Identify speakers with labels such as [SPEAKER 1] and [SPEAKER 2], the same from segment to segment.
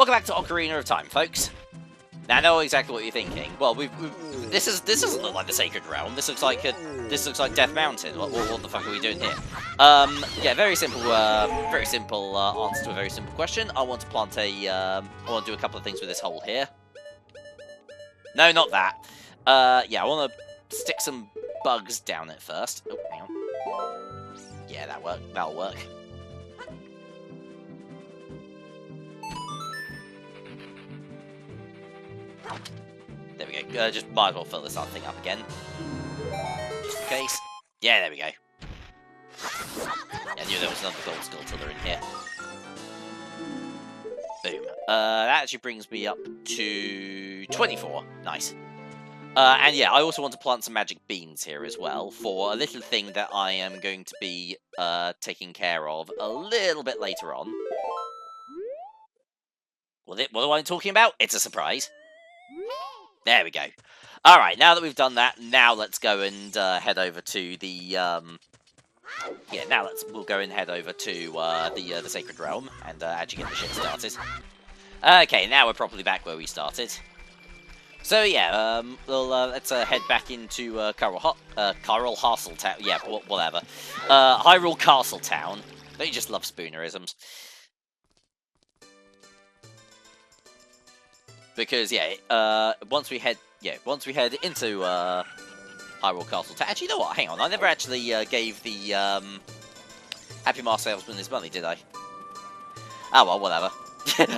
[SPEAKER 1] Welcome back to Ocarina of Time, folks. Now I know exactly what you're thinking. Well, this doesn't look like the Sacred Realm. This looks like Death Mountain. What the fuck are we doing here? Yeah, very simple answer to a very simple question. I want to plant I want to do a couple of things with this hole here. No, not that. Yeah, I want to stick some bugs down it first. Oh, hang on. Yeah, that'll work. There we go. Just might as well fill this other thing up again. Just in case. Yeah, there we go. I knew there was another gold sculptor in here. Boom. That actually brings me up to 24. Nice. And yeah, I also want to plant some magic beans here as well for a little thing that I am going to be taking care of a little bit later on. What am I talking about? It's a surprise. There we go. Alright, now that we've done that, now let's go and head over to the, yeah, we'll go and head over to the Sacred Realm and actually get the shit started. Okay, now we're properly back where we started. So yeah, let's head back into Hyrule Castle Town. Yeah, whatever. Hyrule Castle Town. Don't you just love spoonerisms? Because yeah, once we head into Hyrule Castle Town. Actually, you know what? Hang on, I never actually gave the Happy Mask Salesman his money, did I? Oh well, whatever.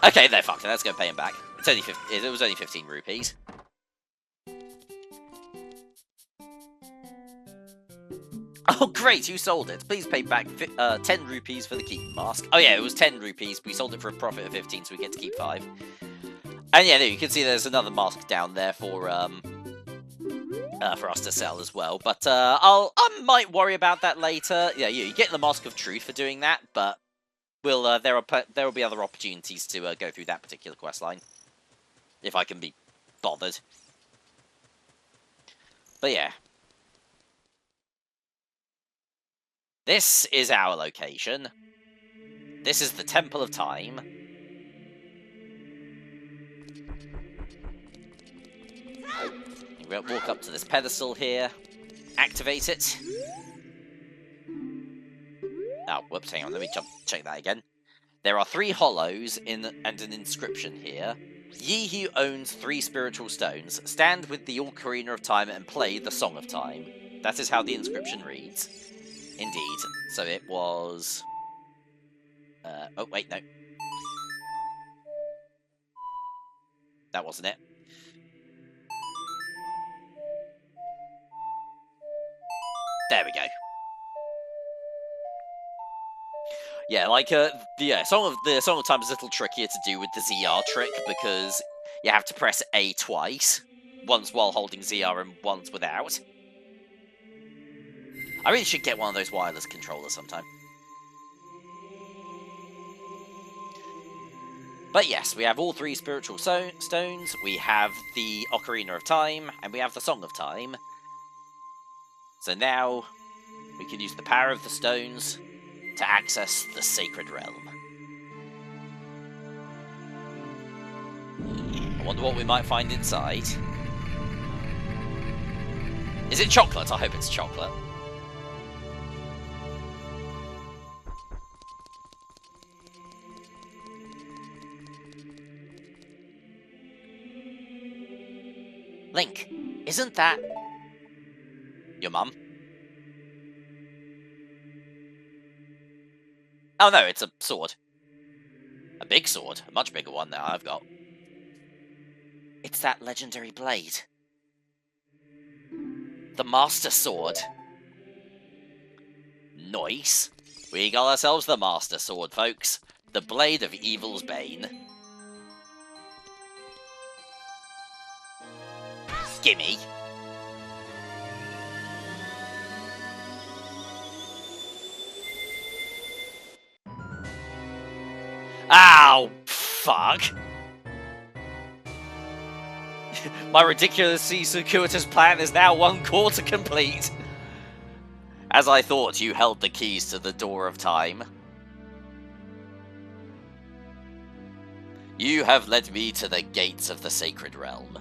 [SPEAKER 1] Okay, no, fuck it. Let's go pay him back. It's only it was only 15 rupees. Oh, great, you sold it. Please pay back 10 rupees for the keep mask. Oh yeah, it was 10 rupees. We sold it for a profit of 15, so we get to keep 5. And yeah, there you can see there's another mask down there for us to sell as well. But I might worry about that later. Yeah, you get the Mask of Truth for doing that, but there will be other opportunities to go through that particular questline if I can be bothered. But yeah. This is our location. This is the Temple of Time. We'll walk up to this pedestal here. Activate it. Oh, whoops, hang on, let me check that again. There are 3 hollows and an inscription here. Ye who owns 3 spiritual stones, stand with the Ocarina of Time and play the Song of Time. That is how the inscription reads. Indeed. So it was... oh, wait, no. That wasn't it. There we go. Yeah, like, the Song of Time is a little trickier to do with the ZR trick, because you have to press A twice. Once while holding ZR and once without. I really should get one of those wireless controllers sometime. But yes, we have all 3 spiritual stones, we have the Ocarina of Time, and we have the Song of Time. So now, we can use the power of the stones to access the Sacred Realm. I wonder what we might find inside. Is it chocolate? I hope it's chocolate. Link, isn't that your mum? Oh no, it's a sword. A big sword. A much bigger one than I've got. It's that legendary blade. The Master Sword. Nice. We got ourselves the Master Sword, folks. The Blade of Evil's Bane. Gimme. Ow! Fuck! My ridiculously circuitous plan is now 1/4 complete! As I thought, you held the keys to the door of time. You have led me to the gates of the sacred realm.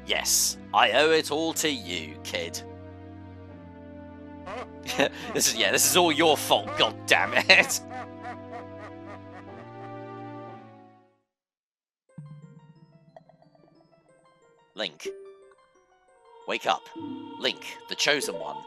[SPEAKER 1] Yes, I owe it all to you, kid. This is all your fault, god damn it. Link. Wake up. Link, the chosen one.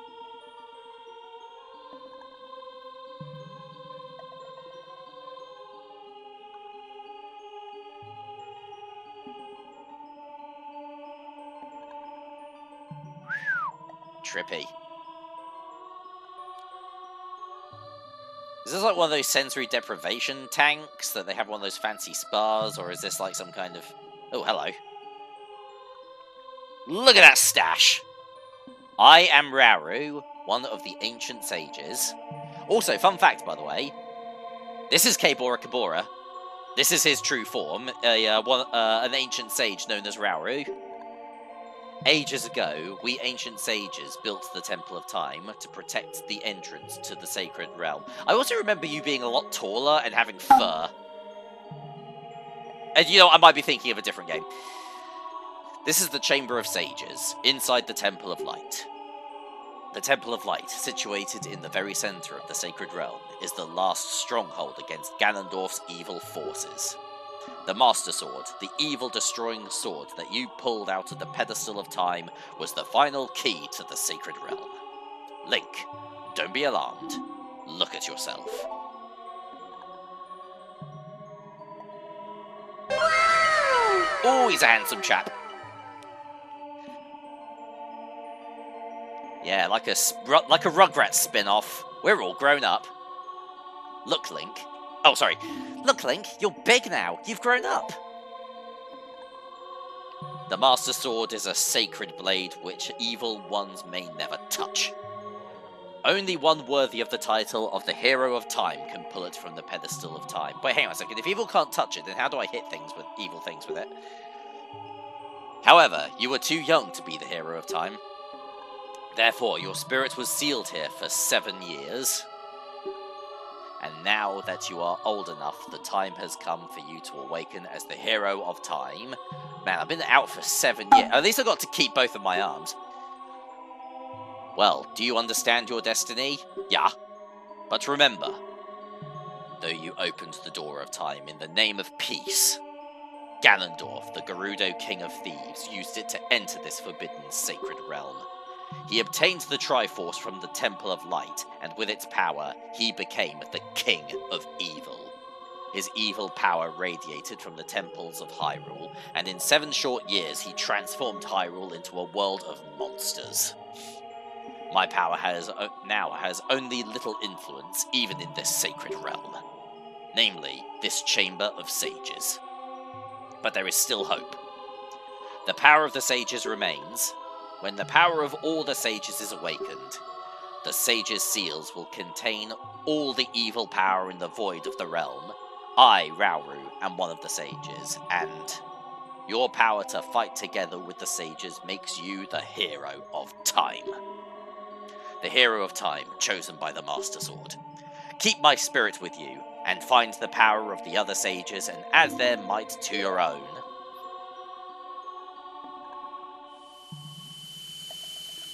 [SPEAKER 1] Trippy. Is this like one of those sensory deprivation tanks that they have one of those fancy spas, or is this like some kind of... Oh, hello. Look at that stash! I am Rauru, one of the ancient sages. Also, fun fact, by the way, this is Kabora Kabora. This is his true form, an ancient sage known as Rauru. Ages ago, we ancient sages built the Temple of Time to protect the entrance to the sacred realm. I also remember you being a lot taller and having fur. And you know, I might be thinking of a different game. This is the Chamber of Sages, inside the Temple of Light. The Temple of Light, situated in the very center of the sacred realm, is the last stronghold against Ganondorf's evil forces. The Master Sword, the evil-destroying sword that you pulled out of the pedestal of time, was the final key to the sacred realm. Link, don't be alarmed. Look at yourself. Oh, he's a handsome chap. Yeah, like a Rugrats spin-off. We're all grown up. Look, Link. Oh, sorry. Look, Link, you're big now. You've grown up. The Master Sword is a sacred blade which evil ones may never touch. Only one worthy of the title of the Hero of Time can pull it from the pedestal of time. Wait, hang on a second. If evil can't touch it, then how do I hit evil things with it? However, you were too young to be the Hero of Time. Therefore, your spirit was sealed here for 7 years. And now that you are old enough, the time has come for you to awaken as the Hero of Time. Man, I've been out for 7 years. At least I got to keep both of my arms. Well, do you understand your destiny? Yeah. But remember, though you opened the door of time in the name of peace, Ganondorf, the Gerudo King of Thieves, used it to enter this forbidden sacred realm. He obtained the Triforce from the Temple of Light, and with its power, he became the King of Evil. His evil power radiated from the temples of Hyrule, and in 7 short years he transformed Hyrule into a world of monsters. My power now has only little influence even in this sacred realm, namely, this Chamber of Sages. But there is still hope. The power of the sages remains. When the power of all the sages is awakened, the sages' seals will contain all the evil power in the void of the realm. I, Rauru, am one of the sages, and your power to fight together with the sages makes you the Hero of Time. The Hero of Time, chosen by the Master Sword. Keep my spirit with you, and find the power of the other sages and add their might to your own.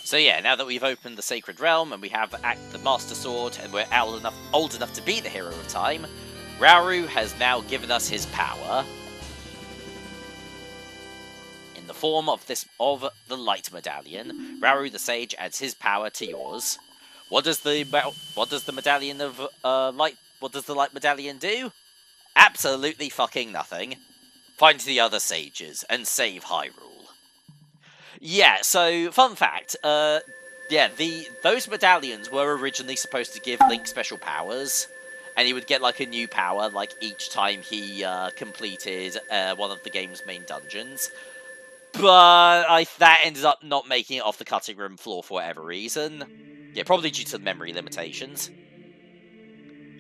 [SPEAKER 1] So yeah, now that we've opened the Sacred Realm and we have the Master Sword and we're old enough to be the Hero of Time, Rauru has now given us his power in the form of the Light Medallion. Rauru the Sage adds his power to yours. What does the Medallion of Light? What does the Light Medallion do? Absolutely fucking nothing. Find the other sages and save Hyrule. Yeah, so, fun fact, those medallions were originally supposed to give Link special powers, and he would get, like, a new power, like, each time he completed one of the game's main dungeons. But that ended up not making it off the cutting room floor for whatever reason. Yeah, probably due to memory limitations.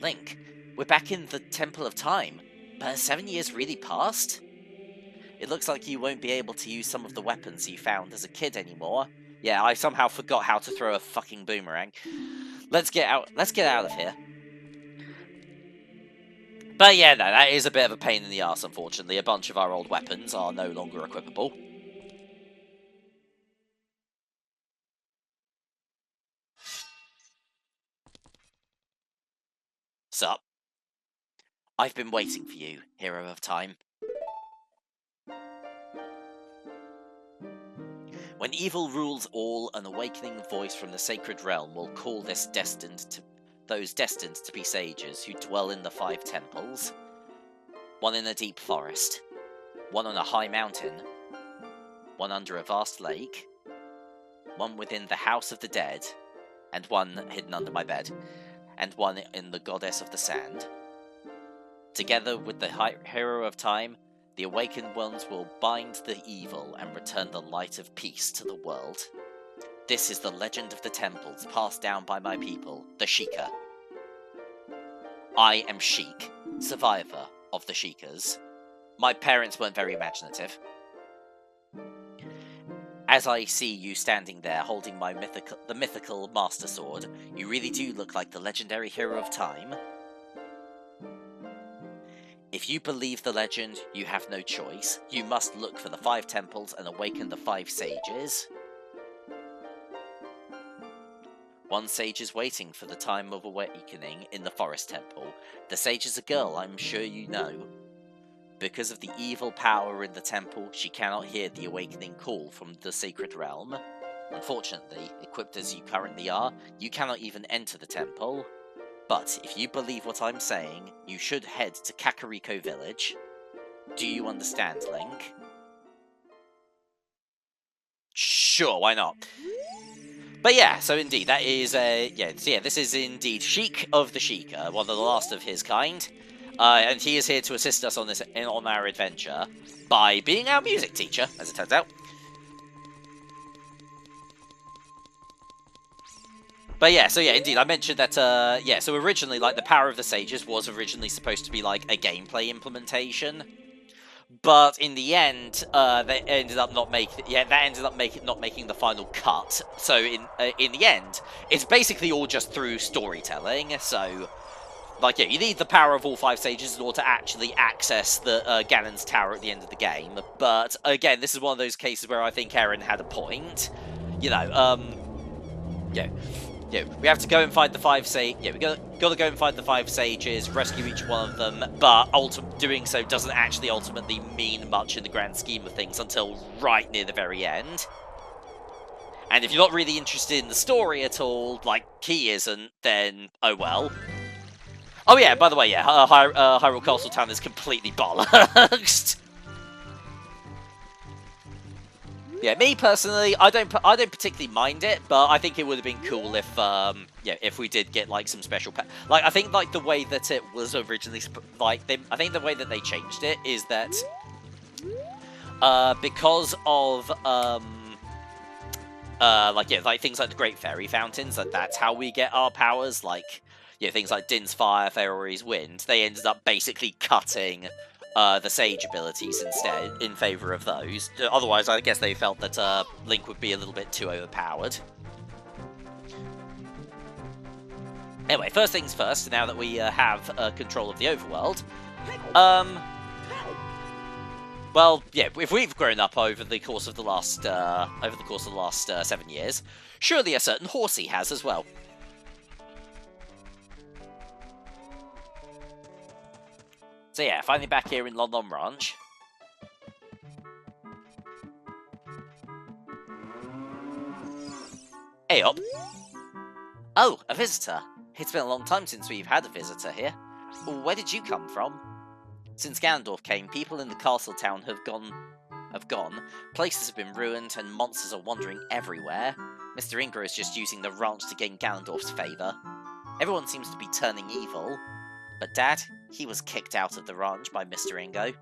[SPEAKER 1] Link, we're back in the Temple of Time, but has 7 years really passed? It looks like you won't be able to use some of the weapons you found as a kid anymore. Yeah, I somehow forgot how to throw a fucking boomerang. Let's get out of here. But yeah, no, that is a bit of a pain in the arse, unfortunately. A bunch of our old weapons are no longer equipable. Sup? I've been waiting for you, Hero of Time. When evil rules all, an awakening voice from the sacred realm will call those destined to be sages who dwell in the 5 temples. One in a deep forest, one on a high mountain, one under a vast lake, one within the house of the dead, and one hidden under my bed, and one in the goddess of the sand. Together with the Hero of Time, the awakened ones will bind the evil and return the light of peace to the world. This is the legend of the temples passed down by my people, the Sheikah. I am Sheik, survivor of the Sheikahs. My parents weren't very imaginative. As I see you standing there holding the mythical Master Sword, you really do look like the legendary Hero of Time. If you believe the legend, you have no choice. You must look for the 5 temples and awaken the 5 sages. One sage is waiting for the time of awakening in the forest temple. The sage is a girl, I'm sure you know. Because of the evil power in the temple, she cannot hear the awakening call from the sacred realm. Unfortunately, equipped as you currently are, you cannot even enter the temple. But if you believe what I'm saying, you should head to Kakariko Village. Do you understand, Link? Sure, why not? But yeah, so indeed, that is, this is indeed Sheik of the Sheikah, one of the last of his kind. And he is here to assist us on our adventure by being our music teacher, as it turns out. But yeah, so yeah, indeed, I mentioned that, so originally, like, the Power of the Sages was originally supposed to be, like, a gameplay implementation. But in the end, they ended up not making the final cut. So in the end, it's basically all just through storytelling. So, like, yeah, you need the power of all 5 sages in order to actually access the Ganon's Tower at the end of the game. But again, this is one of those cases where I think Aaron had a point. You know, we have to go and find the 5 sages. Yeah, we gotta go and find the 5 sages, rescue each one of them, but doing so doesn't actually ultimately mean much in the grand scheme of things until right near the very end. And if you're not really interested in the story at all, like he isn't, then oh well. Oh yeah, by the way, yeah, Hyrule Castle Town is completely bollocks. Yeah, me personally, I don't particularly mind it, but I think it would have been cool if, if we did get like some special, like I think like the way that it was originally, I think the way that they changed it is that, because of things like the Great Fairy Fountains, that's how we get our powers, like things like Din's Fire, Fairy's Wind. They ended up basically cutting the Sage abilities instead, in favour of those. Otherwise, I guess they felt that Link would be a little bit too overpowered. Anyway, first things first, now that we have control of the overworld, well, yeah, if we've grown up over the course of the last 7 years, surely a certain Horsey has as well. So yeah, finally back here in Lon Lon Ranch. Hey up. Oh, a visitor. It's been a long time since we've had a visitor here. Where did you come from? Since Ganondorf came, people in the castle town have gone. Places have been ruined and monsters are wandering everywhere. Mr. Ingra is just using the ranch to gain Ganondorf's favour. Everyone seems to be turning evil. But Dad, he was kicked out of the ranch by Mr. Ingo.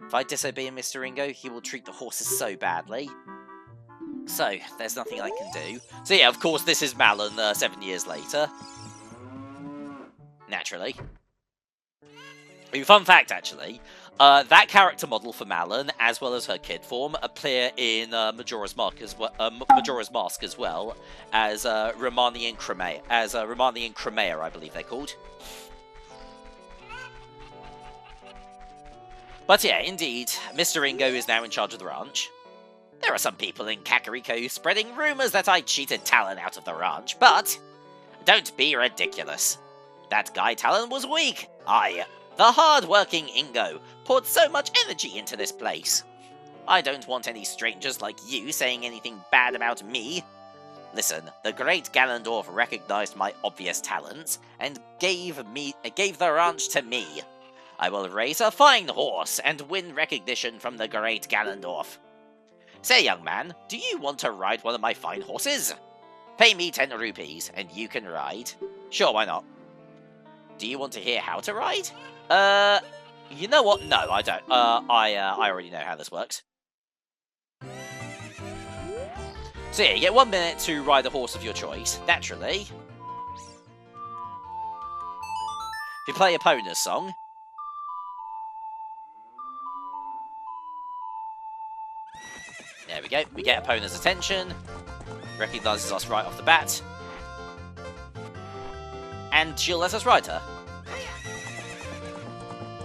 [SPEAKER 1] If I disobey Mr. Ingo, he will treat the horses so badly. So, there's nothing I can do. So yeah, of course, this is Malon 7 years later. Naturally. Fun fact, actually, that character model for Malon, as well as her kid form, appear in Majora's Mask as well, as Romani and Crimea, I believe they're called. But yeah, indeed, Mr. Ingo is now in charge of the ranch. There are some people in Kakariko spreading rumours that I cheated Talon out of the ranch, but don't be ridiculous. That guy Talon was weak. I, the hard-working Ingo, poured so much energy into this place. I don't want any strangers like you saying anything bad about me. Listen, the great Ganondorf recognized my obvious talents and gave the ranch to me. I will raise a fine horse and win recognition from the great Ganondorf. Say, young man, do you want to ride one of my fine horses? Pay me 10 rupees and you can ride. Sure, why not? Do you want to hear how to ride? You know what? No, I don't. I already know how this works. So yeah, you get 1 minute to ride a horse of your choice, naturally. If you play Epona's song. There we go, we get Epona's attention. Recognises us right off the bat. And she'll let us ride her.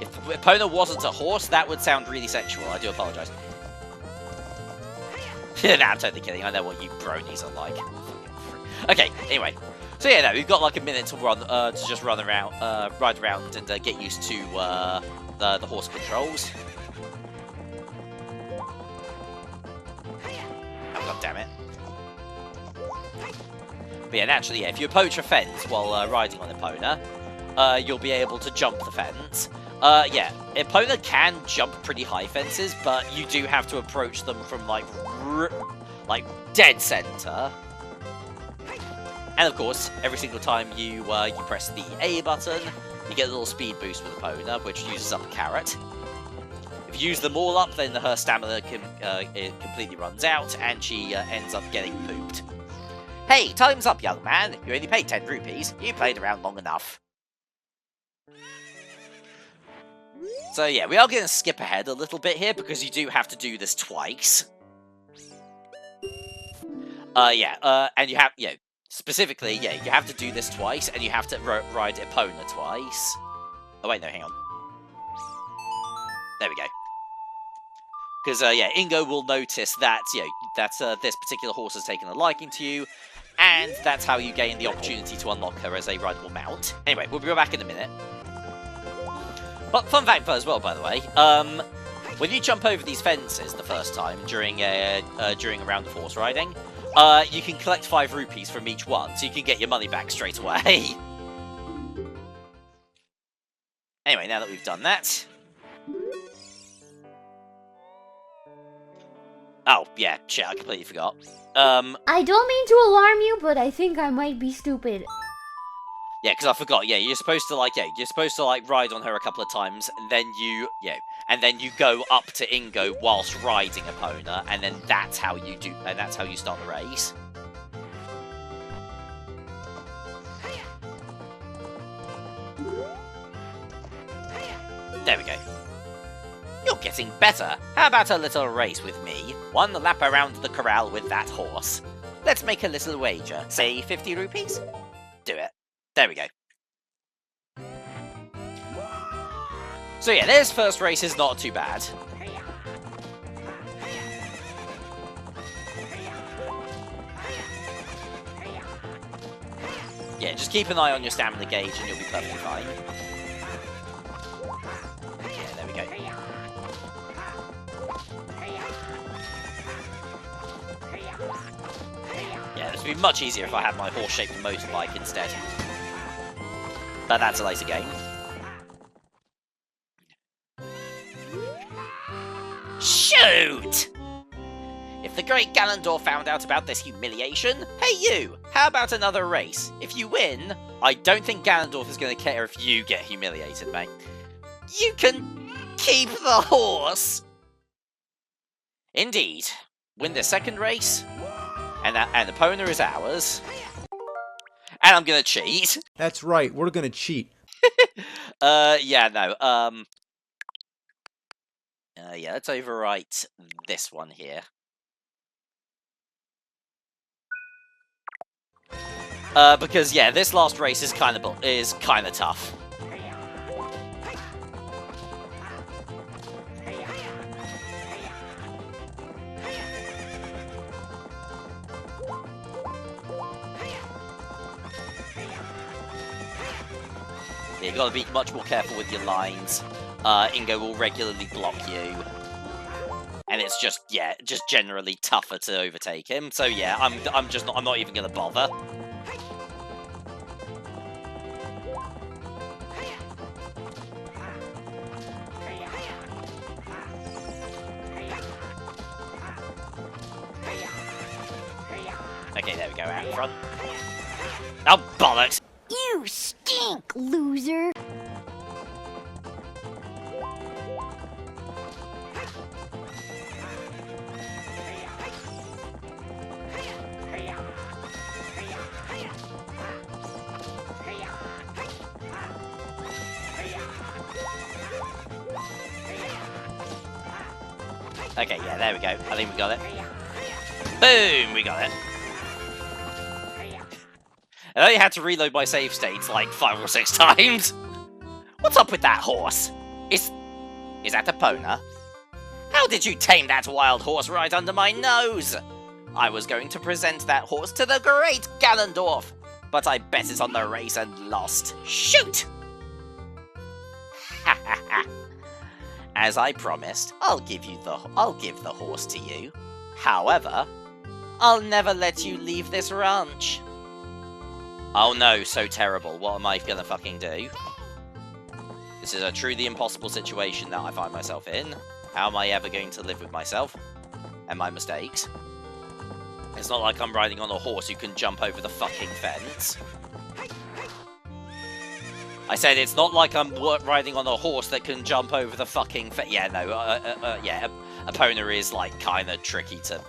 [SPEAKER 1] If Epona wasn't a horse, that would sound really sexual, I do apologise. Nah, I'm totally kidding. I know what you bronies are like. Okay, anyway. So yeah, no, we've got like a minute to run, to just run around, ride around and get used to the horse controls. Oh god damn it! But yeah, naturally, yeah, if you approach a fence while riding on Epona, you'll be able to jump the fence. Yeah, Epona can jump pretty high fences, but you do have to approach them from like dead center. And of course, every single time you press the A button, you get a little speed boost with Epona, which uses up a carrot. If you use them all up, then her stamina it completely runs out, and she ends up getting pooped. Hey, time's up, young man. You only paid 10 rupees. You played around long enough. So yeah, we are going to skip ahead a little bit here, because you do have to do this twice. And you have, specifically, yeah, you have to do this twice, and you have to ride Epona twice. Oh wait, no, hang on. There we go. Because, yeah, Ingo will notice that, this particular horse has taken a liking to you, and that's how you gain the opportunity to unlock her as a rideable mount. Anyway, we'll be back in a minute. But fun fact as well, by the way, when you jump over these fences the first time during a round of horse riding, you can collect 5 rupees from each one, so you can get your money back straight away. Anyway, now that we've done that... Oh, yeah, shit, I completely forgot.
[SPEAKER 2] I don't mean to alarm you, but I think I might be stupid.
[SPEAKER 1] Yeah, because I forgot, yeah, you're supposed to, ride on her a couple of times, and then you go up to Ingo whilst riding Epona, and then that's how you start the race. There we go. You're getting better. How about a little race with me? 1 lap around the corral with that horse. Let's make a little wager. Say 50 rupees? Do it. There we go. So yeah, this first race is not too bad. Yeah, just keep an eye on your stamina gauge and you'll be perfectly fine. Yeah, there we go. Yeah, this would be much easier if I had my horse-shaped motorbike instead. But that's a later game. Shoot! If the great Ganondorf found out about this humiliation, hey you! How about another race? If you win, I don't think Ganondorf is going to care if you get humiliated, mate. You can keep the horse! Indeed. Win the second race, and Epona is ours. And I'm gonna cheat.
[SPEAKER 3] That's right, we're gonna cheat.
[SPEAKER 1] Yeah, no, yeah, let's overwrite this one here. Because, yeah, this last race is kind of tough. you gotta be much more careful with your lines. Ingo will regularly block you. And it's just, yeah, just generally tougher to overtake him. So yeah, I'm not even gonna bother. Okay, there we go, out in front. Oh, bollocks!
[SPEAKER 2] You stink, loser!
[SPEAKER 1] Okay, yeah, there we go. I think we got it. Boom! We got it. I only had to reload my save states like 5 or 6 times. What's up with that horse? Is that Epona? How did you tame that wild horse right under my nose? I was going to present that horse to the great Ganondorf, but I bet it on the race and lost. Shoot! Ha ha ha. As I promised, I'll give the horse to you. However, I'll never let you leave this ranch. Oh no, so terrible. What am I gonna fucking do? This is a truly impossible situation that I find myself in. How am I ever going to live with myself and my mistakes? It's not like I'm riding on a horse who can jump over the fucking fence. I said it's not like I'm riding on a horse that can jump over the fucking fence. Yeah, no, yeah, Epona is, like, kinda tricky to...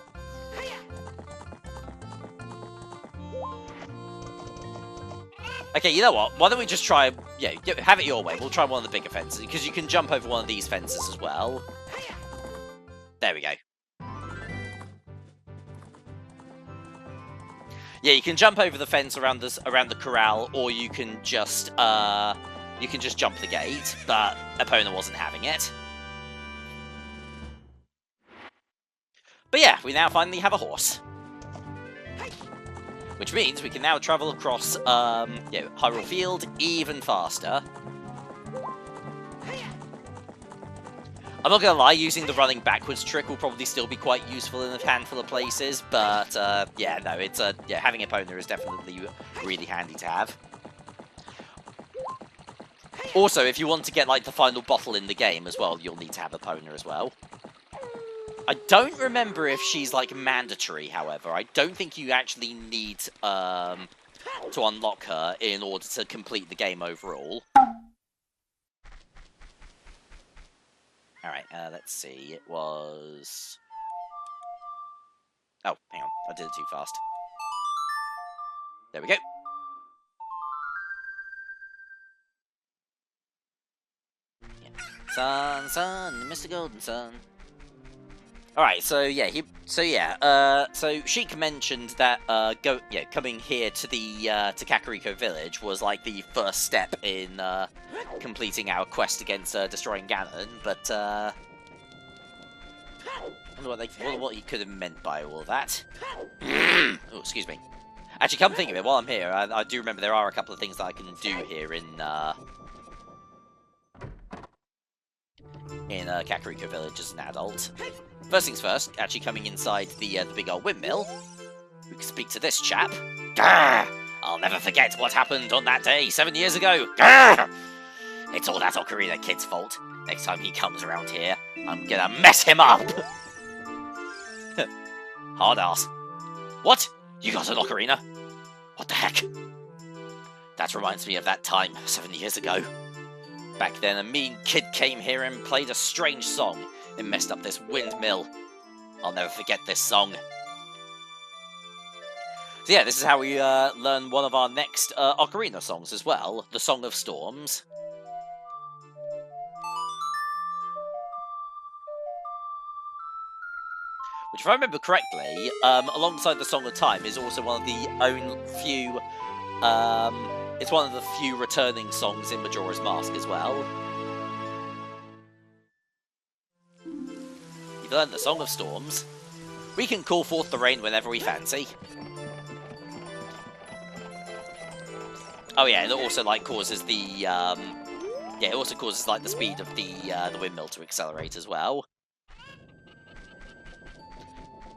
[SPEAKER 1] Okay, you know what? Why don't we just try... Yeah, have it your way. We'll try one of the bigger fences, because you can jump over one of these fences as well. There we go. Yeah, you can jump over the fence around the corral, or you can just jump the gate, but Epona wasn't having it. But yeah, we now finally have a horse. Which means we can now travel across, Hyrule Field even faster. I'm not gonna lie, using the running backwards trick will probably still be quite useful in a handful of places, but, yeah, no, it's, yeah, having Epona is definitely really handy to have. Also, if you want to get, like, the final bottle in the game as well, you'll need to have Epona as well. I don't remember if she's, like, mandatory, however. I don't think you actually need, to unlock her in order to complete the game overall. Alright, let's see. It was... Oh, hang on. I did it too fast. There we go. Yeah. Sun, sun, Mr. Golden Sun. Alright, so yeah, so Sheik mentioned that coming here to the to Kakariko Village was like the first step in completing our quest against destroying Ganon, but I wonder what he could have meant by all that. Oh, excuse me. Actually, come think of it, while I'm here, I do remember there are a couple of things that I can do here in Kakariko Village as an adult. First things first, actually coming inside the big old windmill, we can speak to this chap. Grr! I'll never forget what happened on that day 7 years ago. Grr! It's all that Ocarina kid's fault. Next time he comes around here, I'm gonna mess him up. Hard ass. What? You got an Ocarina? What the heck? That reminds me of that time 7 years ago. Back then, a mean kid came here and played a strange song. It messed up this windmill. I'll never forget this song. So yeah, this is how we learn one of our next Ocarina songs as well, the Song of Storms. Which, if I remember correctly, alongside the Song of Time, is also one of the few... it's one of the few returning songs in Majora's Mask as well. You've learned the Song of Storms. We can call forth the rain whenever we fancy. Oh yeah, it also like causes the yeah, it also causes like the speed of the windmill to accelerate as well.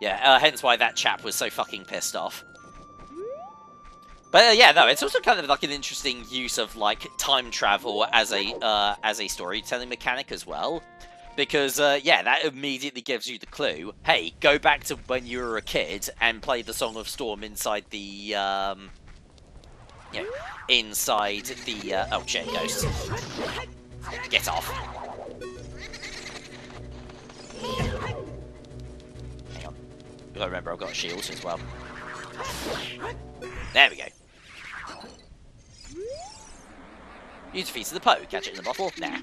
[SPEAKER 1] Yeah, hence why that chap was so fucking pissed off. But yeah, no, it's also kind of like an interesting use of like time travel as a storytelling mechanic as well, because yeah, that immediately gives you the clue. Hey, go back to when you were a kid and play the Song of Storm inside the you know, inside the oh shit, ghosts. Get off. Hang on. You gotta remember I've got a shield as well. There we go. Use defeated the Poe. Catch it in the bottle? Nah.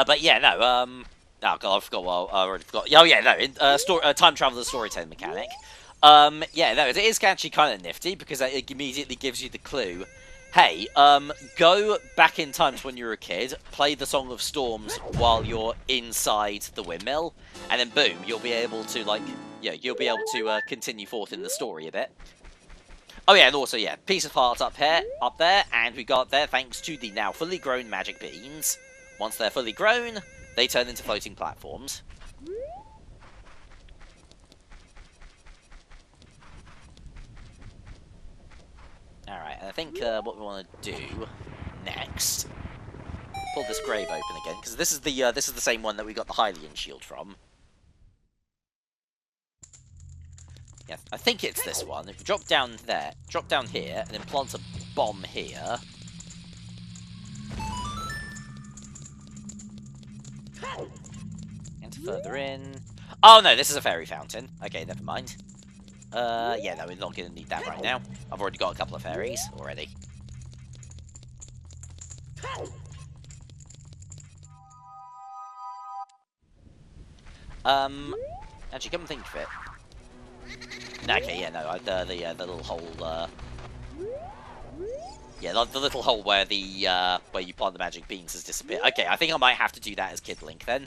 [SPEAKER 1] But yeah, no, oh god, I forgot what I already forgot. Oh yeah, no, time travel storytelling mechanic. Yeah, no, it is actually kind of nifty because it immediately gives you the clue. Hey, go back in times when you were a kid, play the Song of Storms while you're inside the windmill, and then boom, you'll be able to, like, yeah, you'll be able to continue forth in the story a bit. Oh yeah, and also, yeah, piece of heart up there, and we got there thanks to the now fully grown magic beans. Once they're fully grown, they turn into floating platforms. Alright, and I think what we want to do next, pull this grave open again, because this is the same one that we got the Hylian shield from. Yeah, I think it's this one. If you drop down there, drop down here, and then plant a bomb here. And further in. Oh no, this is a fairy fountain. Okay, never mind. Yeah, no, we're not going to need that right now. I've already got a couple of fairies already. Actually, come and think of it. Okay, yeah, no, the little hole, yeah, the little hole where the, where you plant the magic beans has disappeared. Okay, I think I might have to do that as Kid Link, then.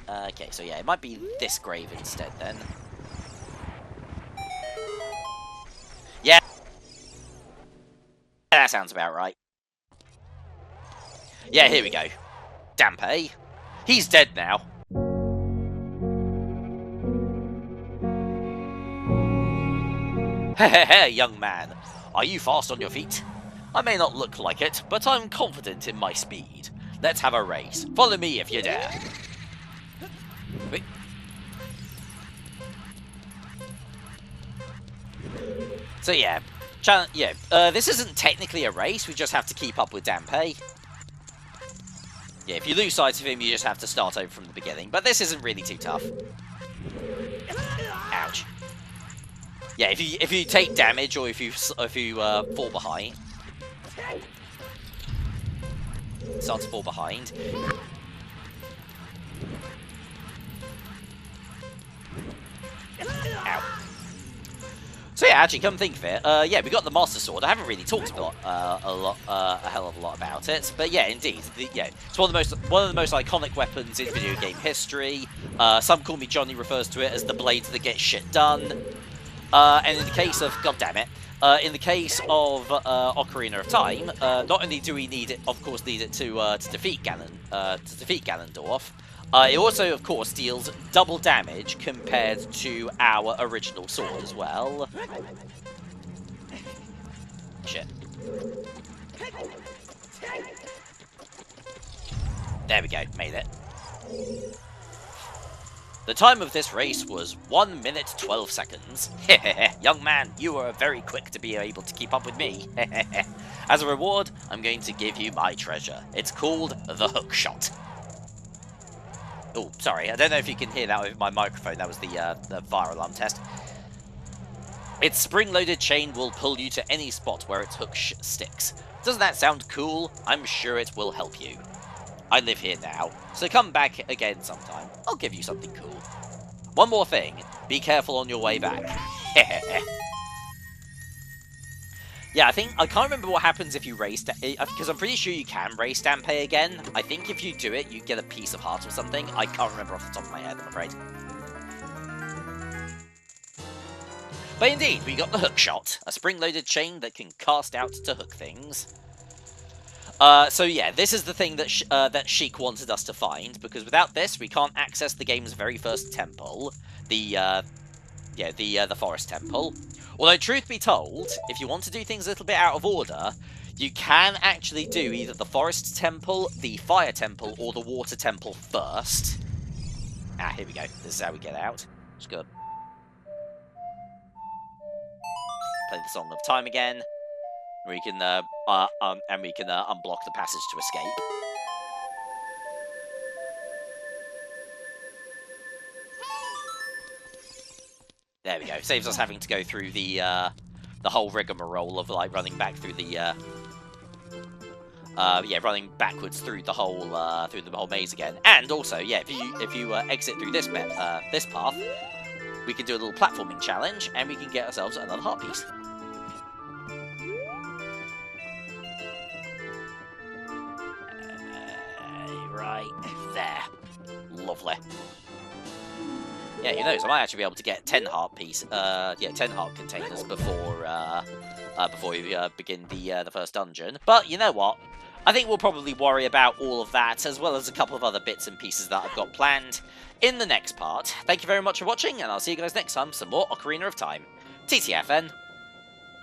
[SPEAKER 1] Okay, so yeah, it might be this grave instead, then. Yeah! That sounds about right. Yeah, here we go. Dampe. He's dead now. Hehehe, young man. Are you fast on your feet? I may not look like it, but I'm confident in my speed. Let's have a race. Follow me if you dare. Wait. So yeah, this isn't technically a race, we just have to keep up with Dampe. Yeah, if you lose sight of him, you just have to start over from the beginning, but this isn't really too tough. Ouch. Yeah, if you take damage or if you fall behind, start to fall behind. Ow. So yeah, actually, come think of it. Yeah, we got the Master Sword. I haven't really talked a hell of a lot about it, but yeah, indeed, yeah, it's one of the most iconic weapons in video game history. Some Call Me Johnny refers to it as the blade that gets shit done. And in the case of, in the case of Ocarina of Time, not only do we need it, of course, need it to defeat Ganondorf. It also, of course, deals double damage compared to our original sword as well. Shit. There we go, made it. The time of this race was 1 minute 12 seconds. Young man, you are very quick to be able to keep up with me. As a reward, I'm going to give you my treasure. It's called the hook shot. Oh, sorry, I don't know if you can hear that with my microphone. That was the fire alarm test. Its spring-loaded chain will pull you to any spot where its hook sticks. Doesn't that sound cool? I'm sure it will help you. I live here now, so come back again sometime. I'll give you something cool. One more thing, be careful on your way back. Yeah, I can't remember what happens if you race, because I'm pretty sure you can race Dampé again. I think if you do it, you get a piece of heart or something. I can't remember off the top of my head, I'm afraid. But indeed, we got the hook shot, a spring-loaded chain that can cast out to hook things. So yeah, this is the thing that that Sheik wanted us to find, because without this, we can't access the game's very first temple, the forest temple. Although, truth be told, if you want to do things a little bit out of order, you can actually do either the forest temple, the fire temple, or the water temple first. Ah, here we go. This is how we get out. Just gonna play the Song of Time again. We can unblock the passage to escape. There we go. Saves us having to go through the whole rigmarole of like running back through the running backwards through the whole maze again. And also, yeah, if you exit through this path, we can do a little platforming challenge, and we can get ourselves another heart piece. Right there, lovely. Yeah, who knows? I might actually be able to get 10 heart 10 heart containers before we begin the first dungeon. But you know what? I think we'll probably worry about all of that, as well as a couple of other bits and pieces that I've got planned in the next part. Thank you very much for watching, and I'll see you guys next time for some more Ocarina of Time. TTFN.